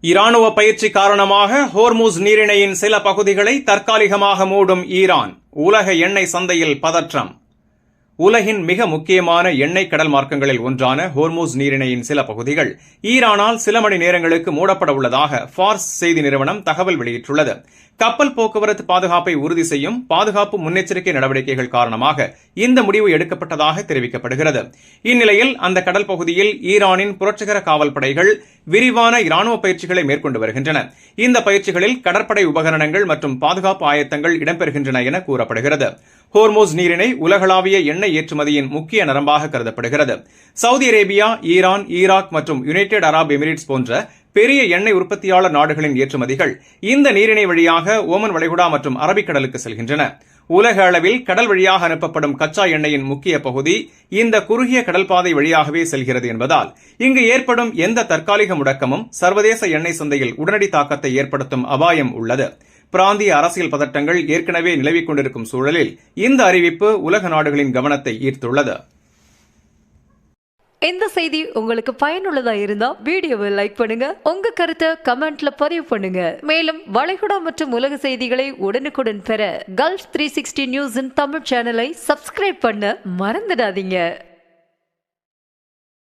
இராணுவ பயிற்சி காரணமாக ஹோர்முஸ் நீரிணையின் சில பகுதிகளை தற்காலிகமாக மூடும் ஈரான். உலக எண்ணெய் சந்தையில் பதற்றம். உலகின் மிக முக்கியமான எண்ணெய் கடல் மார்க்கங்களில் ஒன்றான ஹோர்முஸ் நீரிணையின் சில பகுதிகள் ஈரானால் சில மணி நேரங்களுக்கு மூடப்பட உள்ளதாக ஃபார்ஸ் செய்தி நிறுவனம் தகவல் வெளியிட்டுள்ளது. கப்பல் போக்குவரத்து பாதுகாப்பை உறுதி செய்யும் பாதுகாப்பு முன்னெச்சரிக்கை நடவடிக்கைகள் காரணமாக இந்த முடிவு எடுக்கப்பட்டதாக தெரிவிக்கப்படுகிறது. இந்நிலையில் அந்த கடல் பகுதியில் ஈரானின் புரட்சிகர காவல் படைகள் விரிவான இராணுவ பயிற்சிகளை மேற்கொண்டு வருகின்றன. இந்த பயிற்சிகளில் கடற்படை உபகரணங்கள் மற்றும் பாதுகாப்பு ஆயத்தங்கள் இடம்பெறுகின்றன என கூறப்படுகிறது. ஹோர்முஸ் நீரிணை உலகளாவிய எண்ணெய் ஏற்றுமதியின் முக்கிய நரம்பாக கருதப்படுகிறது. சவுதி அரேபியா, ஈரான், ஈராக் மற்றும் யுனைடெட் அரபு எமிரேட்ஸ் போன்ற பெரிய எண்ணெய் உற்பத்தியாளர் நாடுகளின் ஏற்றுமதிகள் இந்த நீரிணை வழியாக ஓமன் வளைகுடா மற்றும் அரபிக்கடலுக்கு செல்கின்றன. உலக அளவில் கடல் வழியாக அனுப்பப்படும் கச்சா எண்ணெயின் முக்கிய பகுதி இந்த குறுகிய கடல் பாதை வழியாகவே செல்கிறது என்பதால் இங்கு ஏற்படும் எந்த தற்காலிக முடக்கமும் சர்வதேச எண்ணெய் சந்தையில் உடனடி தாக்கத்தை ஏற்படுத்தும் அபாயம் உள்ளது. பிராந்திய அரசியல் பதட்டங்கள் ஏற்கனவே நிலவிக் கொண்டிருக்கும் சூழலில் இந்த அறிவிப்பு உலக நாடுகளின் கவனத்தை ஈர்த்துள்ளது. இந்த செய்தி உங்களுக்கு பயனுள்ளதா இருந்தா வீடியோவை லைக் பண்ணுங்க, உங்க கருத்தை கமெண்ட்ல பதிவு பண்ணுங்க. மேலும் வளைகுடா மற்றும் உலக செய்திகளை உடனுக்குடன் பெற கல்ஃப் 360 நியூஸின் தமிழ் சேனலை சப்ஸ்கிரைப் பண்ண மறந்துடாதீங்க.